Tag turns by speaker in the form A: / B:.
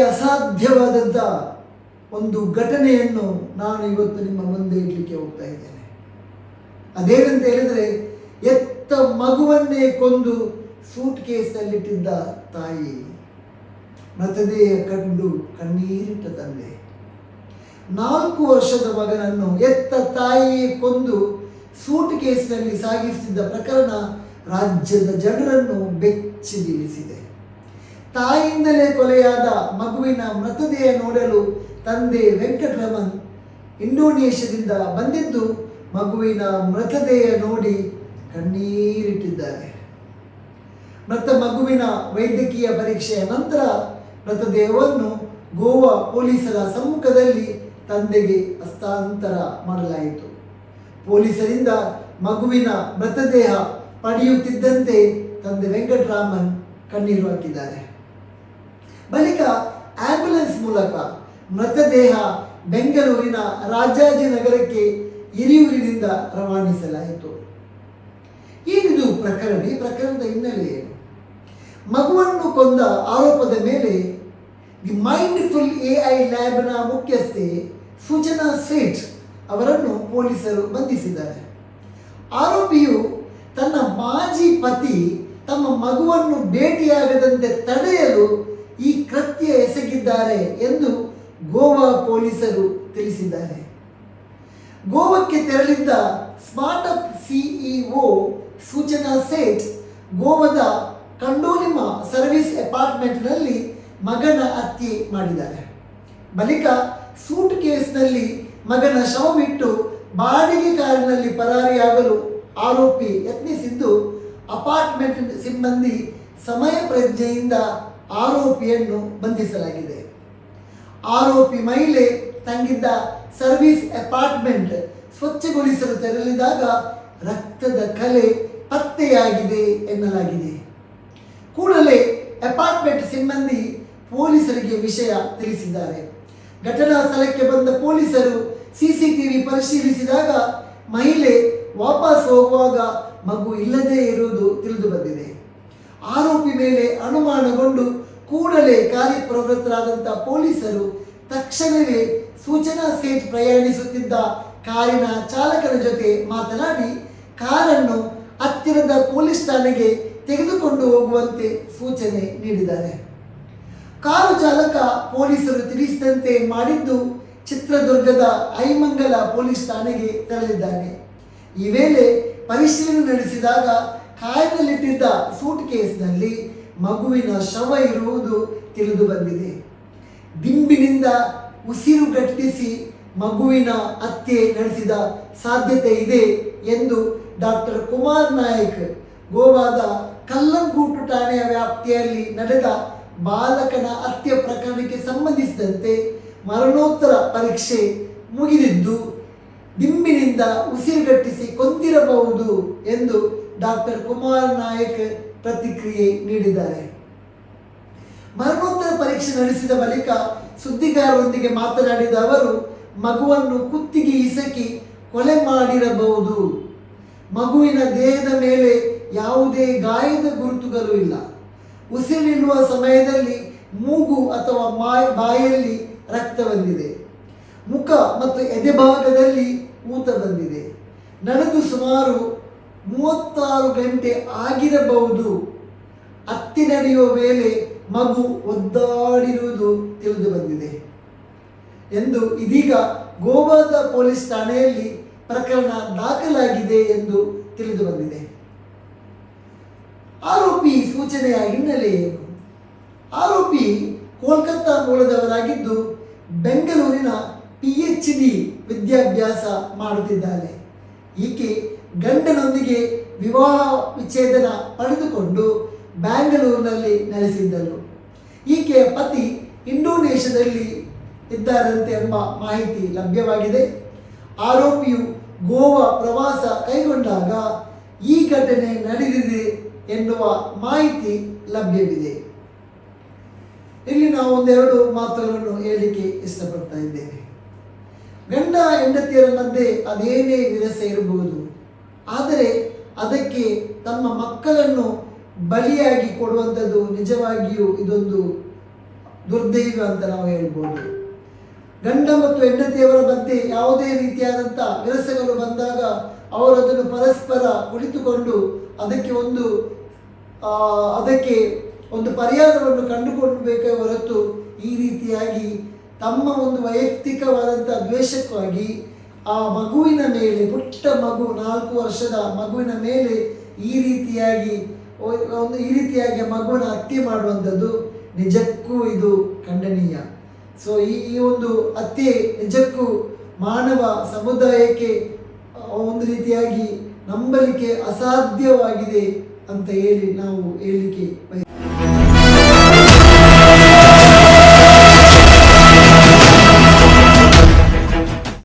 A: ಅಸಾಧ್ಯವಾದಂಥ ಒಂದು ಘಟನೆಯನ್ನು ನಾನು ಇವತ್ತು ನಿಮ್ಮ ಮುಂದೆ ಇಡಲಿಕ್ಕೆ ಹೋಗ್ತಾ ಇದ್ದೇನೆ. ಅದೇನಂತ ಹೇಳಿದರೆ, ಎತ್ತ ಮಗುವನ್ನೇ ಕೊಂದು ಸೂಟ್ ಕೇಸ್ನಲ್ಲಿಟ್ಟಿದ್ದ ತಾಯಿ, ಮೃತದೇಹ ಕಂಡು ಕಣ್ಣೀರಿಟ್ಟ ತಂದೆ, 4 ವರ್ಷದ ಮಗನನ್ನು ಎತ್ತ ತಾಯಿಯೇ ಕೊಂದು ಸೂಟ್ ಕೇಸ್ನಲ್ಲಿ ಸಾಗಿಸುತ್ತಿದ್ದ ಪ್ರಕರಣ ರಾಜ್ಯದ ಜನರನ್ನು ಬೆಚ್ಚಿ ಬೀಳಿಸಿದೆ. ತಾಯಿಯಿಂದಲೇ ಕೊಲೆಯಾದ ಮಗುವಿನ ಮೃತದೇಹ ನೋಡಲು ತಂದೆ ವೆಂಕಟರಮಣ್ ಇಂಡೋನೇಷ್ಯಾದಿಂದ ಬಂದಿದ್ದು ಮಗುವಿನ ಮೃತದೇಹ ನೋಡಿ ಕಣ್ಣೀರಿಟ್ಟಿದ್ದಾರೆ. ಮೃತ ಮಗುವಿನ ವೈದ್ಯಕೀಯ ಪರೀಕ್ಷೆಯ ನಂತರ ಮೃತದೇಹವನ್ನು ಗೋವಾ ಪೊಲೀಸರ ಸಮ್ಮುಖದಲ್ಲಿ ತಂದೆಗೆ ಹಸ್ತಾಂತರ ಮಾಡಲಾಯಿತು. ಪೊಲೀಸರಿಂದ ಮಗುವಿನ ಮೃತದೇಹ ಪಡೆಯುತ್ತಿದ್ದಂತೆ ತಂದೆ ವೆಂಕಟರಾಮನ್ ಕಣ್ಣೀರು ಹಾಕಿದ್ದಾರೆ. ಬಳಿಕ ಆಂಬ್ಯುಲೆನ್ಸ್ ಮೂಲಕ ಮೃತದೇಹ ಬೆಂಗಳೂರಿನ ರಾಜಾಜಿನಗರಕ್ಕೆ ಹಿರಿಯೂರಿನಿಂದ ರವಾನಿಸಲಾಯಿತು. ಏನಿದು ಪ್ರಕರಣ? ಈ ಪ್ರಕರಣದ ಹಿನ್ನೆಲೆ ಏನು? ಮಗುವನ್ನು ಕೊಂದ ಆರೋಪದ ಮೇಲೆ ದಿ ಮೈಂಡ್ಫುಲ್ AI ಲ್ಯಾಬ್ನ ಮುಖ್ಯಸ್ಥೆ ಸುಜನಾ ಸೇಠ್ ಅವರನ್ನು ಪೊಲೀಸರು ಬಂಧಿಸಿದ್ದಾರೆ. ಆರೋಪಿಯು ತನ್ನ ಮಾಜಿ ಪತಿ ತಮ್ಮ ಮಗುವನ್ನು ಭೇಟಿಯಾಗದಂತೆ ತಡೆಯಲು ಈ ಕೃತ್ಯ ಎಸಗಿದ್ದಾರೆ ಎಂದು ಗೋವಾ ಪೊಲೀಸರು ತಿಳಿಸಿದ್ದಾರೆ. ಗೋವಾಕ್ಕೆ ತೆರಳಿದ್ದ ಸ್ಮಾರ್ಟ್ಅಪ್ CEO ಸುಜನಾ ಸೇಠ್ ಗೋವಾದ ಕಂಡೋಲಿಮಾ ಸರ್ವಿಸ್ ಅಪಾರ್ಟ್ಮೆಂಟ್ನಲ್ಲಿ ಮಗನ ಹತ್ಯೆ ಮಾಡಿದ್ದಾರೆ. ಬಳಿಕ ಸೂಟ್ ಕೇಸ್ನಲ್ಲಿ ಮಗನ ಶವವಿಟ್ಟು ಬಾಡಿಗೆ ಕಾರಿನಲ್ಲಿ ಪರಾರಿಯಾಗಲು ಆರೋಪಿ ಯತ್ನಿಸಿದ್ದು, ಅಪಾರ್ಟ್ಮೆಂಟ್ ಸಿಬ್ಬಂದಿ ಸಮಯ ಪ್ರಜ್ಞೆಯಿಂದ ಆರೋಪಿಯನ್ನು ಬಂಧಿಸಲಾಗಿದೆ. ಆರೋಪಿ ಮಹಿಳೆ ತಂಗಿದ್ದ ಸರ್ವಿಸ್ ಅಪಾರ್ಟ್ಮೆಂಟ್ ಸ್ವಚ್ಛಗೊಳಿಸಲು ತೆರಳಿದಾಗ ರಕ್ತದ ಕಲೆ ಪತ್ತೆಯಾಗಿದೆ ಎನ್ನಲಾಗಿದೆ. ಕೂಡಲೇ ಅಪಾರ್ಟ್ಮೆಂಟ್ ಸಿಬ್ಬಂದಿ ಪೊಲೀಸರಿಗೆ ವಿಷಯ ತಿಳಿಸಿದ್ದಾರೆ. ಘಟನಾ ಸ್ಥಳಕ್ಕೆ ಬಂದ ಪೊಲೀಸರು CCTV ಪರಿಶೀಲಿಸಿದಾಗ ಮಹಿಳೆ ವಾಪಸ್ ಹೋಗುವಾಗ ಮಗು ಇಲ್ಲದೇ ಇರುವುದು ತಿಳಿದು ಬಂದಿದೆ. ಆರೋಪಿ ಮೇಲೆ ಅನುಮಾನಗೊಂಡು ಕೂಡಲೇ ಕಾರ್ಯಪ್ರವೃತ್ತರಾದಂಥ ಪೊಲೀಸರು ತಕ್ಷಣವೇ ಸೂಚನಾ ಸೇಠ್ ಪ್ರಯಾಣಿಸುತ್ತಿದ್ದ ಕಾರಿನ ಚಾಲಕನ ಜೊತೆ ಮಾತನಾಡಿ ಕಾರನ್ನು ಹತ್ತಿರದ ಪೊಲೀಸ್ ಠಾಣೆಗೆ ತೆಗೆದುಕೊಂಡು ಹೋಗುವಂತೆ ಸೂಚನೆ ನೀಡಿದ್ದಾರೆ. ಕಾರು ಚಾಲಕ ಪೊಲೀಸರು ತಿಳಿಸಿದಂತೆ ಮಾಡಿದ್ದು ಚಿತ್ರದುರ್ಗದ ಐಮಂಗಲ ಪೊಲೀಸ್ ಠಾಣೆಗೆ ತೆರಳಿದ್ದಾನೆ. ಈ ವೇಳೆ ಪರಿಶೀಲನೆ ನಡೆಸಿದಾಗ ಕಾರಿನಲ್ಲಿಟ್ಟಿದ್ದ ಸೂಟ್ ಕೇಸ್ನಲ್ಲಿ ಮಗುವಿನ ಶವ ಇರುವುದು ತಿಳಿದು ಬಂದಿದೆ. ದಿಂಬಿನಿಂದ ಉಸಿರುಗಟ್ಟಿಸಿ ಮಗುವಿನ ಹತ್ಯೆ ನಡೆಸಿದ ಸಾಧ್ಯತೆ ಇದೆ ಎಂದು ಡಾಕ್ಟರ್ ಕುಮಾರ್ ನಾಯಕ್ ಗೋವಾದ ಕಲ್ಲಂಗೂಟು ಠಾಣೆಯ ವ್ಯಾಪ್ತಿಯಲ್ಲಿ ನಡೆದ ಬಾಲಕನ ಹತ್ಯೆ ಪ್ರಕರಣಕ್ಕೆ ಸಂಬಂಧಿಸಿದಂತೆ ಮರಣೋತ್ತರ ಪರೀಕ್ಷೆ ಮುಗಿದಿದ್ದು ದಿಂಬಿನಿಂದ ಉಸಿರುಗಟ್ಟಿಸಿ ಕೊಂದಿರಬಹುದು ಎಂದು ಡಾಕ್ಟರ್ ಕುಮಾರ್ ನಾಯಕ್ ಪ್ರತಿಕ್ರಿಯೆ ನೀಡಿದ್ದಾರೆ. ಮರಣೋತ್ತರ ಪರೀಕ್ಷೆ ನಡೆಸಿದ ಬಳಿಕ ಸುದ್ದಿಗಾರರೊಂದಿಗೆ ಮಾತನಾಡಿದ ಅವರು, ಮಗುವನ್ನು ಕುತ್ತಿಗೆ ಇಸಕಿ ಕೊಲೆ ಮಾಡಿರಬಹುದು. ಮಗುವಿನ ದೇಹದ ಮೇಲೆ ಯಾವುದೇ ಗಾಯದ ಗುರುತುಗಳು ಇಲ್ಲ. ಉಸಿರಿಡುವ ಸಮಯದಲ್ಲಿ ಮೂಗು ಅಥವಾ ಬಾಯಲ್ಲಿ ರಕ್ತ ಬಂದಿದೆ. ಮುಖ ಮತ್ತು ಎದೆಭಾಗದಲ್ಲಿ ಊತ ಬಂದಿದೆ. ನಡೆದು ಸುಮಾರು 36 ಗಂಟೆ ಆಗಿರಬಹುದು. ಹತ್ಯೆ ನಡೆಯುವ ವೇಳೆ ಮಗು ಒದ್ದಾಡಿರುವುದು ತಿಳಿದು ಬಂದಿದೆ ಎಂದು ಇದೀಗ ಗೋವಾದ ಪೊಲೀಸ್ ಠಾಣೆಯಲ್ಲಿ ಪ್ರಕರಣ ದಾಖಲಾಗಿದೆ ಎಂದು ತಿಳಿದು ಬಂದಿದೆ. ಆರೋಪಿ ಸೂಚನೆಯ ಹಿನ್ನೆಲೆ ಏನು? ಆರೋಪಿ ಕೋಲ್ಕತ್ತಾ ಮೂಲದವರಾಗಿದ್ದು ಬೆಂಗಳೂರಿನ PhD ವಿದ್ಯಾಭ್ಯಾಸ ಮಾಡುತ್ತಿದ್ದಾನೆ. ಈಕೆ ಗಂಡನೊಂದಿಗೆ ವಿವಾಹ ವಿಚ್ಛೇದನ ಪಡೆದುಕೊಂಡು ಬ್ಯಾಂಗಲೂರಿನಲ್ಲಿ ನೆಲೆಸಿದ್ದಳು. ಈಕೆಯ ಪತಿ ಇಂಡೋನೇಷ್ಯಾದಲ್ಲಿ ಇದ್ದಾರಂತೆ ಎಂಬ ಮಾಹಿತಿ ಲಭ್ಯವಾಗಿದೆ. ಆರೋಪಿಯು ಗೋವಾ ಪ್ರವಾಸ ಕೈಗೊಂಡಾಗ ಈ ಘಟನೆ ನಡೆದಿದೆ ಎನ್ನುವ ಮಾಹಿತಿ ಲಭ್ಯವಿದೆ. ಇಲ್ಲಿ ನಾವು ಒಂದೆರಡು ಮಾತುಗಳನ್ನು ಹೇಳಲಿಕ್ಕೆ ಇಷ್ಟಪಡ್ತಾ ಇದ್ದೇನೆ. ಗಂಡ ಹೆಂಡತಿಯರ ಮಧ್ಯೆ ಅದೇನೇ ವಿರಸ ಇರಬಹುದು, ಆದರೆ ಅದಕ್ಕೆ ತಮ್ಮ ಮಕ್ಕಳನ್ನು ಬಲಿಯಾಗಿ ಕೊಡುವಂಥದ್ದು ನಿಜವಾಗಿಯೂ ಇದೊಂದು ದುರ್ದೈವ ಅಂತ ನಾವು ಹೇಳ್ಬೋದು. ಗಂಡ ಮತ್ತು ಹೆಂಡತಿಯವರ ಮಧ್ಯೆ ಯಾವುದೇ ರೀತಿಯಾದಂಥ ವಿರಸಗಳು ಬಂದಾಗ ಅವರು ಅದನ್ನು ಪರಸ್ಪರ ಕುಳಿತುಕೊಂಡು ಅದಕ್ಕೆ ಒಂದು ಪರಿಹಾರವನ್ನು ಕಂಡುಕೊಳ್ಳಬೇಕೇ ಹೊರತು ಈ ರೀತಿಯಾಗಿ ತಮ್ಮ ಒಂದು ವೈಯಕ್ತಿಕವಾದಂಥ ದ್ವೇಷಕ್ಕಾಗಿ ಆ ಮಗುವಿನ ಮೇಲೆ, ಪುಟ್ಟ ಮಗು 4 ವರ್ಷದ ಮಗುವಿನ ಮೇಲೆ ಈ ರೀತಿಯಾಗಿ ಮಗುವನ್ನು ಹತ್ಯೆ ಮಾಡುವಂಥದ್ದು ನಿಜಕ್ಕೂ ಇದು ಖಂಡನೀಯ. ಸೊ ಈ ಒಂದು ಹತ್ಯೆ ನಿಜಕ್ಕೂ ಮಾನವ ಸಮುದಾಯಕ್ಕೆ ಒಂದು ರೀತಿಯಾಗಿ ನಂಬಲಿಕ್ಕೆ ಅಸಾಧ್ಯವಾಗಿದೆ ಅಂತ ಹೇಳಿ ನಾವು ಹೇಳಲಿಕ್ಕೆ